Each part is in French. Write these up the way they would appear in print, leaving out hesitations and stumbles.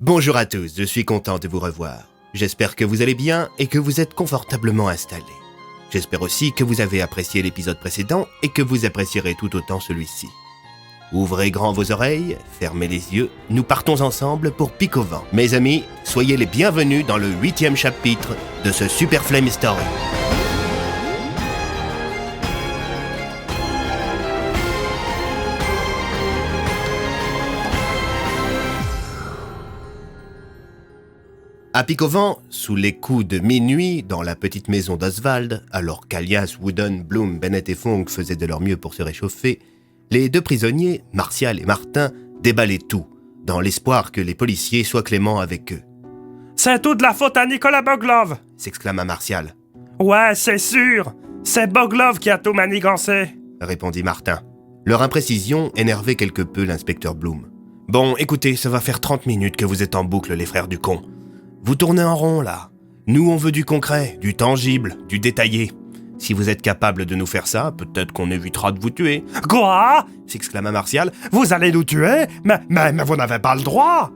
Bonjour à tous, je suis content de vous revoir. J'espère que vous allez bien et que vous êtes confortablement installés. J'espère aussi que vous avez apprécié l'épisode précédent et que vous apprécierez tout autant celui-ci. Ouvrez grand vos oreilles, fermez les yeux, nous partons ensemble pour Pic au vent. Mes amis, soyez les bienvenus dans le 8e chapitre de ce Super Flame Story. À Pic au vent, sous les coups de minuit, dans la petite maison d'Oswald, alors qu'Alias, Wooden, Bloom, Bennett et Funk faisaient de leur mieux pour se réchauffer, les deux prisonniers, Martial et Martin, déballaient tout, dans l'espoir que les policiers soient cléments avec eux. « C'est tout de la faute à Nicolas Boglov !» s'exclama Martial. « Ouais, c'est sûr! C'est Boglov qui a tout manigancé !» répondit Martin. Leur imprécision énervait quelque peu l'inspecteur Bloom. « Bon, écoutez, ça va faire 30 minutes que vous êtes en boucle, les frères du con. Vous tournez en rond, là. Nous, on veut du concret, du tangible, du détaillé. Si vous êtes capable de nous faire ça, peut-être qu'on évitera de vous tuer. »« Quoi ?» s'exclama Martial. « Vous allez nous tuer ? Mais vous n'avez pas le droit !»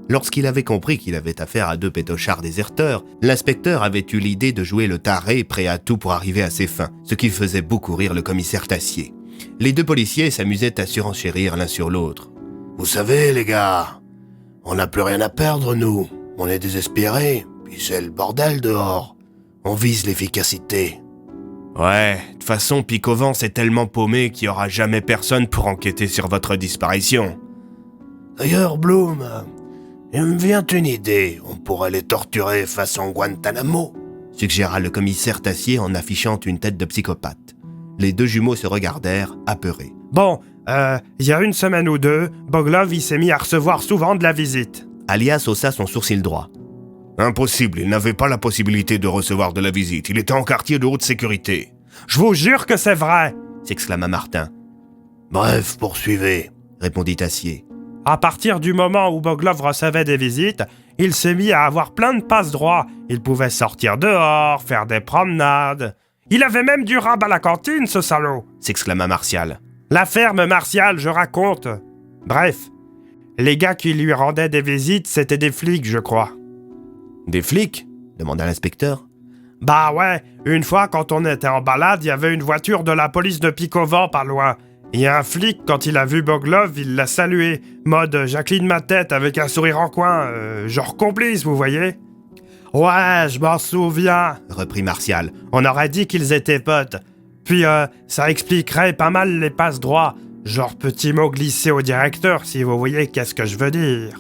Lorsqu'il avait compris qu'il avait affaire à deux pétochards déserteurs, l'inspecteur avait eu l'idée de jouer le taré prêt à tout pour arriver à ses fins, ce qui faisait beaucoup rire le commissaire Tassier. Les deux policiers s'amusaient à surenchérir l'un sur l'autre. « Vous savez, les gars, on n'a plus rien à perdre, nous. On est désespérés, puis c'est le bordel dehors. On vise l'efficacité. » Ouais, de toute façon, Pic au vent, c'est tellement paumé qu'il n'y aura jamais personne pour enquêter sur votre disparition. D'ailleurs, Bloom, il me vient une idée. On pourrait les torturer façon Guantanamo, suggéra le commissaire Tassier en affichant une tête de psychopathe. Les deux jumeaux se regardèrent, apeurés. « Bon, il y a une semaine ou deux, Boglov il s'est mis à recevoir souvent de la visite. » Alias haussa son sourcil droit. « Impossible, il n'avait pas la possibilité de recevoir de la visite. Il était en quartier de haute sécurité. »« Je vous jure que c'est vrai !» s'exclama Martin. « Bref, poursuivez, » répondit Tassier. À partir du moment où Boglov recevait des visites, il s'est mis à avoir plein de passe-droits. Il pouvait sortir dehors, faire des promenades. Il avait même du rab à la cantine, ce salaud !» s'exclama Martial. « La ferme Martial, je raconte. Bref. Les gars qui lui rendaient des visites, c'était des flics, je crois. »« Des flics ?» demanda l'inspecteur. « Bah ouais, une fois quand on était en balade, il y avait une voiture de la police de Pic au vent pas loin. Et un flic, quand il a vu Boglov, il l'a salué, mode Jacqueline ma tête avec un sourire en coin, genre complice, vous voyez ?»« Ouais, je m'en souviens, » reprit Martial. « On aurait dit qu'ils étaient potes. Puis ça expliquerait pas mal les passe-droits. Genre petit mot glissé au directeur, si vous voyez qu'est-ce que je veux dire. »«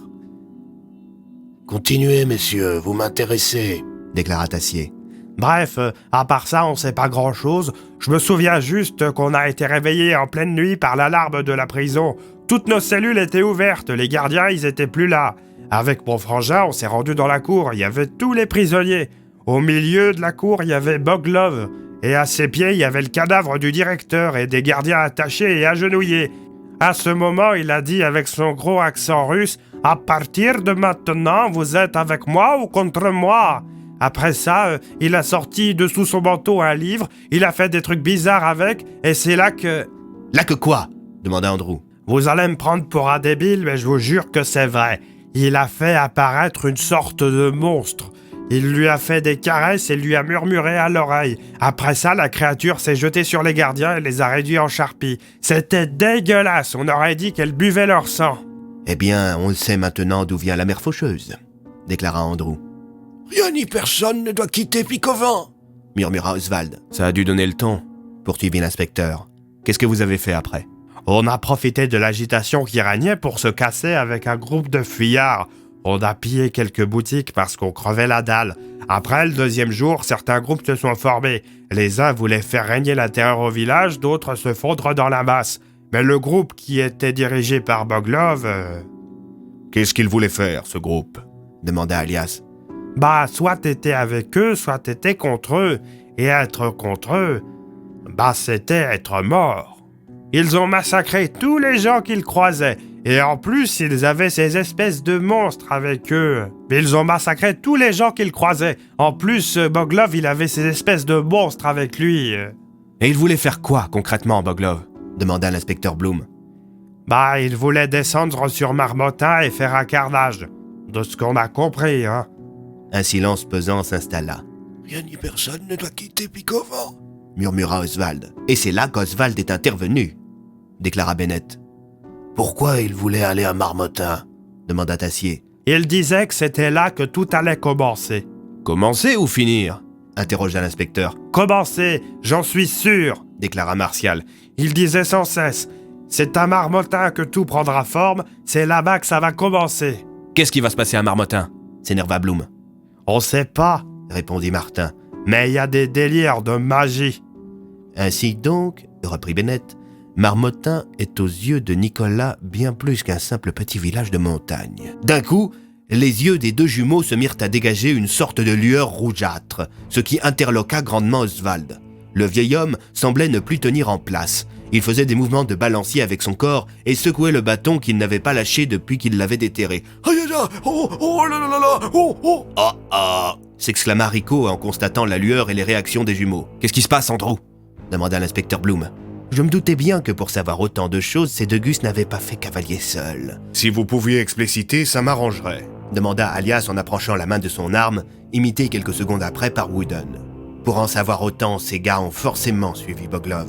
Continuez, messieurs, vous m'intéressez, » déclara Tassier. Bref, à part ça, on sait pas grand-chose. Je me souviens juste qu'on a été réveillés en pleine nuit par l'alarme de la prison. Toutes nos cellules étaient ouvertes, les gardiens, ils étaient plus là. Avec mon frangin, on s'est rendu dans la cour, il y avait tous les prisonniers. Au milieu de la cour, il y avait Boglov. Et à ses pieds, il y avait le cadavre du directeur et des gardiens attachés et agenouillés. À ce moment, il a dit avec son gros accent russe « À partir de maintenant, vous êtes avec moi ou contre moi ?» Après ça, il a sorti de sous son manteau un livre, il a fait des trucs bizarres avec, et c'est là que... « Là que quoi ?» demanda Andrew. « Vous allez me prendre pour un débile, mais je vous jure que c'est vrai. Il a fait apparaître une sorte de monstre. Il lui a fait des caresses et lui a murmuré à l'oreille. Après ça, la créature s'est jetée sur les gardiens et les a réduits en charpie. C'était dégueulasse, on aurait dit qu'elle buvait leur sang. »« Eh bien, on sait maintenant d'où vient la mère faucheuse, » déclara Andrew. « Rien ni personne ne doit quitter Pic au vent, » murmura Oswald. « Ça a dû donner le ton, » poursuivit l'inspecteur. « Qu'est-ce que vous avez fait après ?»« On a profité de l'agitation qui régnait pour se casser avec un groupe de fuyards. On a pillé quelques boutiques parce qu'on crevait la dalle. Après, le deuxième jour, certains groupes se sont formés. Les uns voulaient faire régner la terreur au village, d'autres se fondre dans la masse. Mais le groupe qui était dirigé par Boglov... Qu'est-ce qu'il voulait faire, ce groupe ?» demanda Alias. « Bah, soit t'étais avec eux, soit t'étais contre eux. Et être contre eux, bah c'était être mort. Ils ont massacré tous les gens qu'ils croisaient. Et en plus, ils avaient ces espèces de monstres avec eux. Ils ont massacré tous les gens qu'ils croisaient. En plus, Boglov, il avait ces espèces de monstres avec lui. » « Et il voulait faire quoi, concrètement, Boglov ?» demanda l'inspecteur Bloom. « Bah, il voulait descendre sur Marmottin et faire un carnage. de ce qu'on a compris, hein. Un silence pesant s'installa, Rien ni personne ne doit quitter Picova. murmura Oswald. Et c'est là qu'Oswald est intervenu, déclara Bennett. Pourquoi il voulait aller à Marmottin? Demanda Tassier. Il disait que c'était là que tout allait commencer. Commencer ou finir? Interrogea l'inspecteur, Commencer, j'en suis sûr, déclara Martial. il disait sans cesse. C'est à Marmottin que tout prendra forme, c'est là-bas que ça va commencer. Qu'est-ce qui va se passer à Marmottin? S'énerva Bloom. On sait pas, Répondit Martin. mais il y a des délires de magie. Ainsi donc, reprit Bennett, Marmottin est aux yeux de Nicolas bien plus qu'un simple petit village de montagne. D'un coup, les yeux des deux jumeaux se mirent à dégager une sorte de lueur rougeâtre, ce qui interloqua grandement Oswald. Le vieil homme semblait ne plus tenir en place. Il faisait des mouvements de balancier avec son corps et secouait le bâton qu'il n'avait pas lâché depuis qu'il l'avait déterré. « Aïe aïe aïe, oh là là là là, oh oh !»« Oh oh !» s'exclama Rico en constatant la lueur et les réactions des jumeaux. « Qu'est-ce qui se passe, Andrew ?» demanda l'inspecteur Bloom. Je me doutais bien que pour savoir autant de choses, ces deux gus n'avaient pas fait cavalier seuls. Si vous pouviez expliciter, ça m'arrangerait. Demanda Alias en approchant la main de son arme, imité quelques secondes après par Wooden. Pour en savoir autant, ces gars ont forcément suivi Boglov.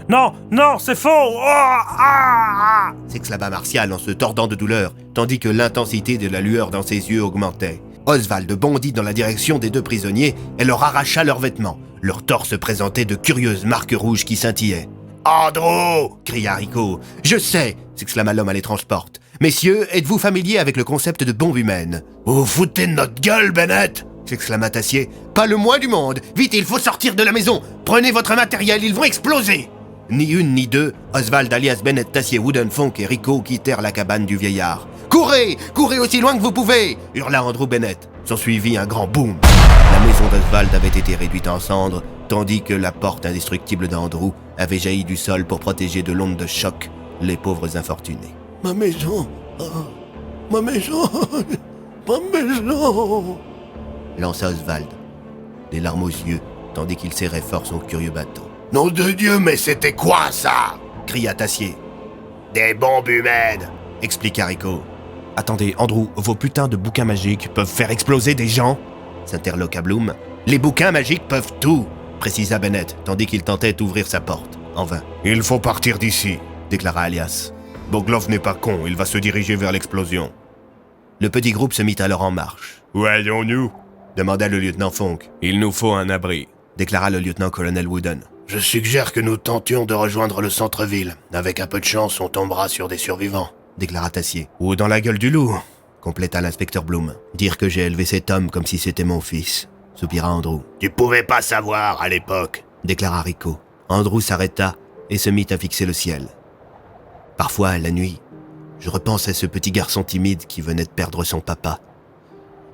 Non, non, c'est faux. Oh, ah, ah. S'exclama Martial en se tordant de douleur, tandis que l'intensité de la lueur dans ses yeux augmentait. Oswald bondit dans la direction des deux prisonniers et leur arracha leurs vêtements. Leurs torses présentaient de curieuses marques rouges qui scintillaient. « Andrew !» cria Rico. « Je sais !» s'exclama l'homme à l'étrange porte. « Messieurs, êtes-vous familiers avec le concept de bombe humaine ?»« Vous vous foutez de notre gueule, Bennett? s'exclama Tassier. « Pas le moins du monde. Vite, il faut sortir de la maison. Prenez votre matériel, ils vont exploser !» Ni une ni deux, Oswald alias Bennett, Tassier, Wooden, Fonk et Rico quittèrent la cabane du vieillard. « Courez! Courez aussi loin que vous pouvez !» hurla Andrew Bennett. S'ensuivit un grand boom. La maison d'Oswald avait été réduite en cendres, tandis que la porte indestructible d'Andrew avait jailli du sol pour protéger de l'onde de choc les pauvres infortunés. « Ma maison, ma maison, ma maison !» lança Oswald, les larmes aux yeux, tandis qu'il serrait fort son curieux bâton. « Nom de Dieu, mais c'était quoi ça ?» cria Tassier. « Des bombes humaines !» expliqua Rico. « Attendez, Andrew, vos putains de bouquins magiques peuvent faire exploser des gens ?» s'interloqua Bloom. « Les bouquins magiques peuvent tout !» précisa Bennett, tandis qu'il tentait d'ouvrir sa porte. En vain. « Il faut partir d'ici !» déclara Alias. « Boglov n'est pas con, il va se diriger vers l'explosion. » Le petit groupe se mit alors en marche. « Où allons-nous » demanda le lieutenant Fonk. « Il nous faut un abri » déclara le lieutenant-colonel Wooden. « Je suggère que nous tentions de rejoindre le centre-ville. Avec un peu de chance, on tombera sur des survivants. » déclara Tassier. « Ou dans la gueule du loup !» compléta l'inspecteur Bloom. « Dire que j'ai élevé cet homme comme si c'était mon fils !» soupira Andrew. « Tu pouvais pas savoir à l'époque !» déclara Rico. Andrew s'arrêta et se mit à fixer le ciel. Parfois, la nuit, je repense à ce petit garçon timide qui venait de perdre son papa.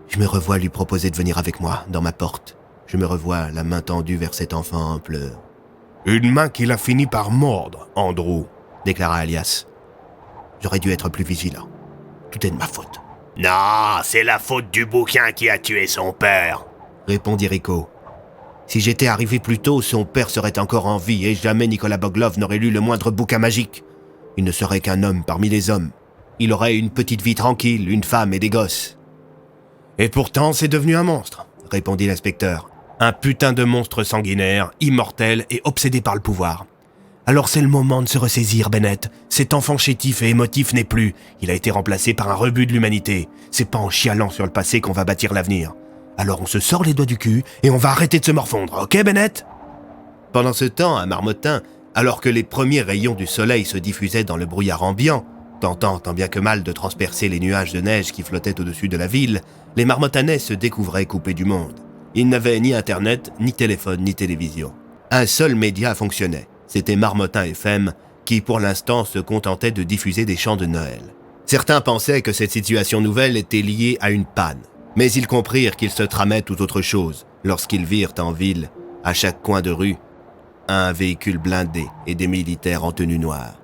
Je me revois lui proposer de venir avec moi, dans ma porte. Je me revois la main tendue vers cet enfant en pleurs. « Une main qu'il a fini par mordre, Andrew !» déclara Alias. J'aurais dû être plus vigilant. Tout est de ma faute. « Non, c'est la faute du bouquin qui a tué son père !» répondit Rico. Si j'étais arrivé plus tôt, son père serait encore en vie et jamais Nicolas Boglov n'aurait lu le moindre bouquin magique. Il ne serait qu'un homme parmi les hommes. Il aurait une petite vie tranquille, une femme et des gosses. Et pourtant, c'est devenu un monstre, répondit l'inspecteur. Un putain de monstre sanguinaire, immortel et obsédé par le pouvoir. Alors c'est le moment de se ressaisir, Bennett. Cet enfant chétif et émotif n'est plus. Il a été remplacé par un rebut de l'humanité. C'est pas en chialant sur le passé qu'on va bâtir l'avenir. Alors on se sort les doigts du cul et on va arrêter de se morfondre, ok Bennett ? Pendant ce temps, à Marmottin, alors que les premiers rayons du soleil se diffusaient dans le brouillard ambiant, tentant tant bien que mal de transpercer les nuages de neige qui flottaient au-dessus de la ville, les Marmottanais se découvraient coupés du monde. Ils n'avaient ni internet, ni téléphone, ni télévision. Un seul média fonctionnait, c'était Marmottin FM, qui pour l'instant se contentait de diffuser des chants de Noël. Certains pensaient que cette situation nouvelle était liée à une panne, mais ils comprirent qu'il se tramait tout autre chose lorsqu'ils virent en ville, à chaque coin de rue, un véhicule blindé et des militaires en tenue noire.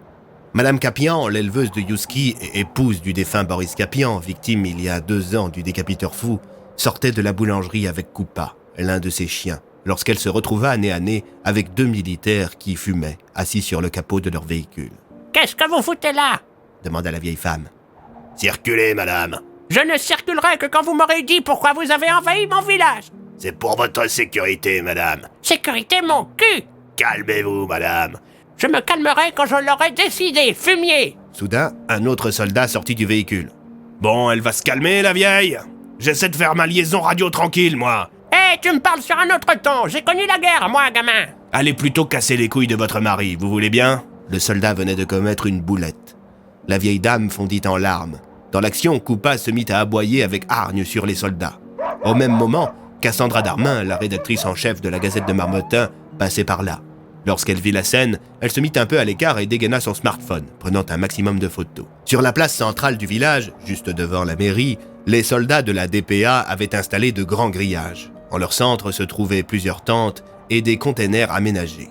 Madame Capian, l'éleveuse de Youski et épouse du défunt Boris Capian, victime il y a 2 ans du décapiteur fou, sortait de la boulangerie avec Coupa, l'un de ses chiens, lorsqu'elle se retrouva nez à nez avec 2 militaires qui fumaient, assis sur le capot de leur véhicule. « Qu'est-ce que vous foutez là ?» demanda la vieille femme. « Circulez, madame !» Je ne circulerai que quand vous m'aurez dit pourquoi vous avez envahi mon village. C'est pour votre sécurité, madame. Sécurité mon cul. Calmez-vous, madame. Je me calmerai quand je l'aurai décidé, fumier. Soudain, un autre soldat sortit du véhicule. Bon, elle va se calmer, la vieille. J'essaie de faire ma liaison radio tranquille, moi. Hé, tu me parles sur un autre ton. J'ai connu la guerre, moi, gamin. Allez plutôt casser les couilles de votre mari, vous voulez bien? Le soldat venait de commettre une boulette. La vieille dame fondit en larmes. Dans l'action, Coupa se mit à aboyer avec hargne sur les soldats. Au même moment, Cassandra Darmin, la rédactrice en chef de la Gazette de Marmottin, passait par là. Lorsqu'elle vit la scène, elle se mit un peu à l'écart et dégaina son smartphone, prenant un maximum de photos. Sur la place centrale du village, juste devant la mairie, les soldats de la DPA avaient installé de grands grillages. En leur centre se trouvaient plusieurs tentes et des containers aménagés.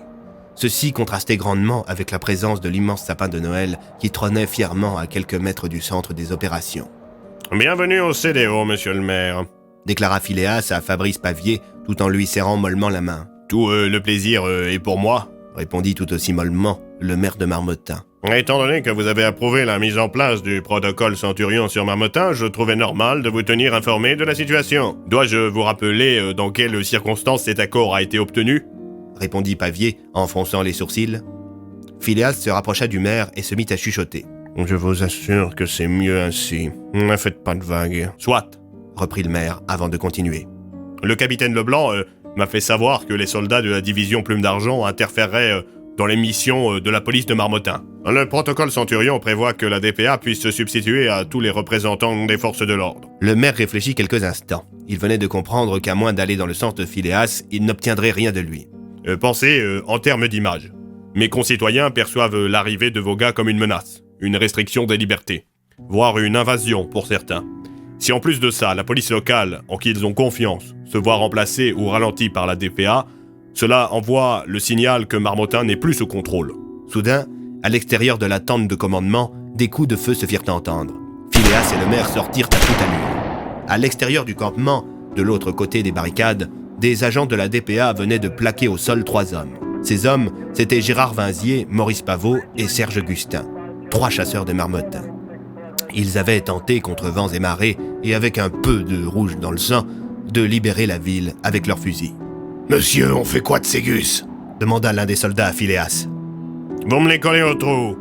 Ceci contrastait grandement avec la présence de l'immense sapin de Noël qui trônait fièrement à quelques mètres du centre des opérations. « Bienvenue au CDO, monsieur le maire. » déclara Phileas à Fabrice Pavier tout en lui serrant mollement la main. « Tout le plaisir est pour moi. » répondit tout aussi mollement le maire de Marmottin. Étant donné que vous avez approuvé la mise en place du protocole Centurion sur Marmottin, je trouvais normal de vous tenir informé de la situation. Dois-je vous rappeler dans quelles circonstances cet accord a été obtenu ? Répondit Pavier en fronçant les sourcils. Phileas se rapprocha du maire et se mit à chuchoter. Je vous assure que c'est mieux ainsi. Ne faites pas de vagues. Soit, reprit le maire avant de continuer. Le capitaine Leblanc m'a fait savoir que les soldats de la division Plume d'Argent interféreraient dans les missions de la police de Marmottin. Le protocole Centurion prévoit que la DPA puisse se substituer à tous les représentants des forces de l'ordre. Le maire réfléchit quelques instants. Il venait de comprendre qu'à moins d'aller dans le sens de Phileas, il n'obtiendrait rien de lui. Pensez en termes d'image. Mes concitoyens perçoivent l'arrivée de vos gars comme une menace, une restriction des libertés, voire une invasion pour certains. Si en plus de ça, la police locale, en qui ils ont confiance, se voit remplacée ou ralentie par la DPA, cela envoie le signal que Marmottin n'est plus sous contrôle. Soudain, à l'extérieur de la tente de commandement, des coups de feu se firent entendre. Phileas et le maire sortirent à toute allure. À l'extérieur du campement, de l'autre côté des barricades, des agents de la DPA venaient de plaquer au sol 3 hommes. Ces hommes, c'étaient Gérard Vinzier, Maurice Pavot et Serge Gustin, 3 chasseurs de Marmottin. Ils avaient tenté, contre vents et marées, et avec un peu de rouge dans le sang, de libérer la ville avec leurs fusils. « Monsieur, on fait quoi de ces gus ?» demanda l'un des soldats à Phileas. « Vous me les collez au trou !»«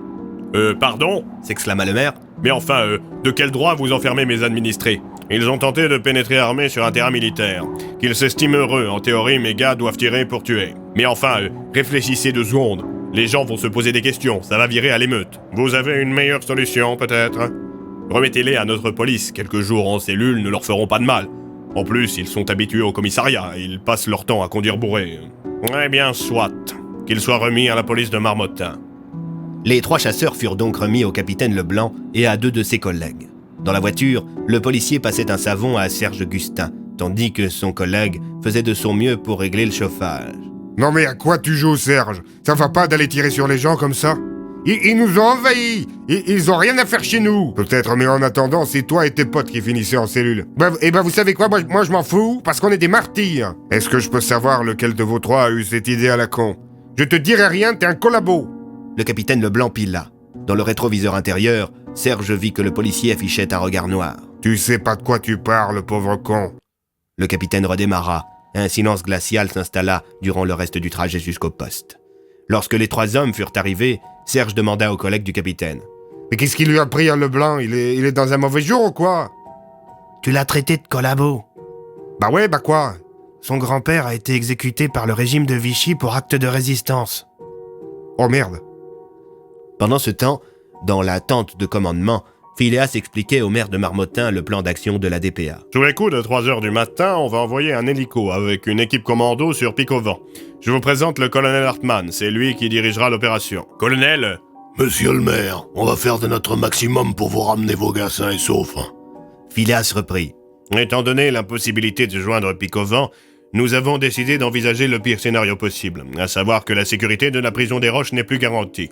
Pardon ?» s'exclama le maire. « Mais enfin, de quel droit vous enfermez mes administrés ? Ils ont tenté de pénétrer armés sur un terrain militaire. Qu'ils s'estiment heureux, en théorie, mes gars doivent tirer pour tuer. Mais enfin, réfléchissez 2 secondes. Les gens vont se poser des questions, ça va virer à l'émeute. Vous avez une meilleure solution, peut-être ? Remettez-les à notre police, quelques jours en cellule ne leur feront pas de mal. En plus, ils sont habitués au commissariat, ils passent leur temps à conduire bourrés. Eh bien, soit. Qu'ils soient remis à la police de Marmottin. » Les 3 chasseurs furent donc remis au capitaine Leblanc et à 2 de ses collègues. Dans la voiture, le policier passait un savon à Serge Gustin, tandis que son collègue faisait de son mieux pour régler le chauffage. Non mais à quoi tu joues, Serge ? Ça va pas d'aller tirer sur les gens comme ça ? Ils nous ont envahis. Ils ont rien à faire chez nous. Peut-être, mais en attendant, c'est toi et tes potes qui finissaient en cellule. Vous savez quoi ? Moi je m'en fous, parce qu'on est des martyrs. Est-ce que je peux savoir lequel de vous 3 a eu cette idée à la con ? Je te dirai rien, t'es un collabo. Le capitaine Leblanc pila. Dans le rétroviseur intérieur, Serge vit que le policier affichait un regard noir. Tu sais pas de quoi tu parles, pauvre con. Le capitaine redémarra. Un silence glacial s'installa durant le reste du trajet jusqu'au poste. Lorsque les 3 hommes furent arrivés, Serge demanda aux collègues du capitaine. « Mais qu'est-ce qu'il lui a pris à Leblanc ? Il est dans un mauvais jour ou quoi ?»« Tu l'as traité de collabo. »« Bah ouais, bah quoi ?»« Son grand-père a été exécuté par le régime de Vichy pour acte de résistance. »« Oh merde !» Pendant ce temps, dans la tente de commandement, Phileas expliquait au maire de Marmottin le plan d'action de la DPA. Sous les coups de 3h du matin, on va envoyer un hélico avec une équipe commando sur pic au vent. Je vous présente le colonel Hartmann, c'est lui qui dirigera l'opération. Colonel ? Monsieur le maire, on va faire de notre maximum pour vous ramener vos gars sains et saufs. Phileas reprit. Étant donné l'impossibilité de joindre pic au vent, nous avons décidé d'envisager le pire scénario possible, à savoir que la sécurité de la prison des Roches n'est plus garantie.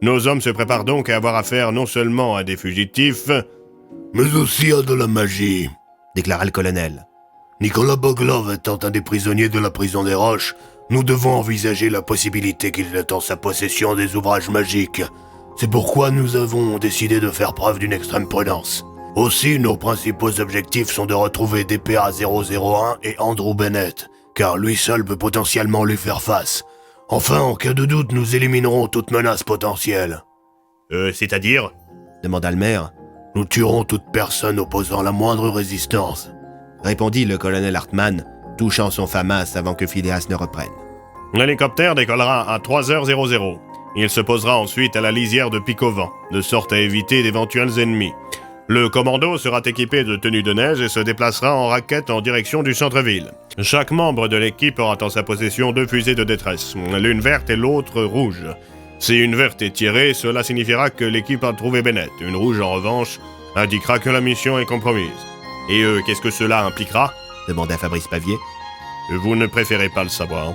Nos hommes se préparent donc à avoir affaire non seulement à des fugitifs, mais aussi à de la magie, déclara le colonel. Nicolas Boglov étant un des prisonniers de la prison des Roches, nous devons envisager la possibilité qu'il ait en sa possession des ouvrages magiques. C'est pourquoi nous avons décidé de faire preuve d'une extrême prudence. Aussi, nos principaux objectifs sont de retrouver DPA-001 et Andrew Bennett, car lui seul peut potentiellement lui faire face. Enfin, en cas de doute, nous éliminerons toute menace potentielle. C'est-à-dire demanda le maire. Nous tuerons toute personne opposant la moindre résistance. Répondit le colonel Hartman, touchant son FAMAS avant que Phileas ne reprenne. L'hélicoptère décollera à 3h00. Il se posera ensuite à la lisière de pic au vent, de sorte à éviter d'éventuels ennemis. Le commando sera équipé de tenues de neige et se déplacera en raquette en direction du centre-ville. Chaque membre de l'équipe aura en sa possession 2 fusées de détresse, l'une verte et l'autre rouge. Si une verte est tirée, cela signifiera que l'équipe a trouvé Bennett. Une rouge, en revanche, indiquera que la mission est compromise. Et qu'est-ce que cela impliquera ? Demanda Fabrice Pavier. Vous ne préférez pas le savoir.